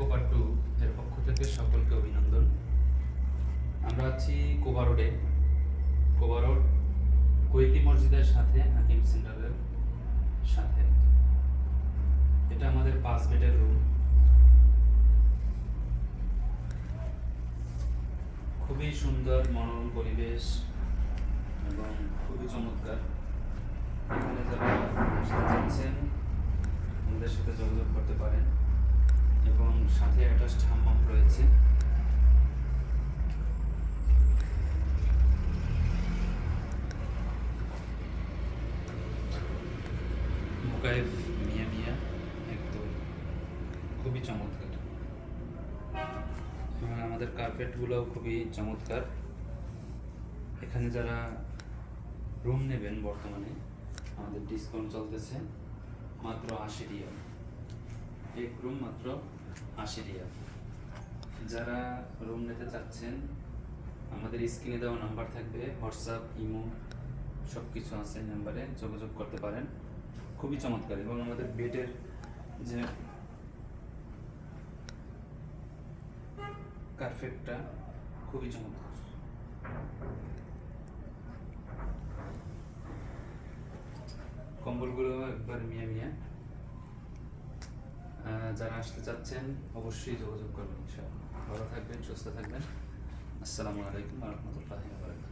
Copa 2 এর পক্ষ থেকে সকলকে অভিনন্দন। আমরা আছি কোবা রোডে, কোবা রোড কুয়েতি মসজিদের সাথে, হাকিম সেন্টারের সাথে। এটা আমাদের 5 বেডের রুম। খুবই সুন্দর মনোরম পরিবেশ এবং খুবই চমৎকার। এখানে যারা আসতে চাচ্ছেন আমাদের সাথে যোগাযোগ করতে পারেন এবং সাথে অ্যাটাচড হাম্মাম রয়েছে। মুকাইফ মিয়া মিয়া একদম খুবই চমৎকার এবং আমাদের কার্পেটগুলোও খুবই চমৎকার। এখানে যারা রুম নেবেন বর্তমানে আমাদের ডিসকাউন্ট চলতেছে মাত্র 80 রিয়াল, এক রুম মাত্র 80 রিয়াল। যারা রুম নিতে চাচ্ছেন আমাদের স্ক্রিনে দেওয়া নাম্বার থাকবে, হোয়াটসঅ্যাপ, ইমো সব কিছু আছে, নাম্বারে যোগাযোগ করতে পারেন। খুবই চমৎকার এবং আমাদের বেডের যে কার্পেটটা খুবই চমৎকার। কম্বলগুলো একবার মিয়া মিয়া। যারা আসতে চাচ্ছেন অবশ্যই যোগাযোগ করবেন। ইনশাআল্লাহ ভালো থাকবেন, সুস্থ থাকবেন। আসসালামু আলাইকুম ওয়া রাহমাতুল্লাহি ওয়া বারাকাতুহু।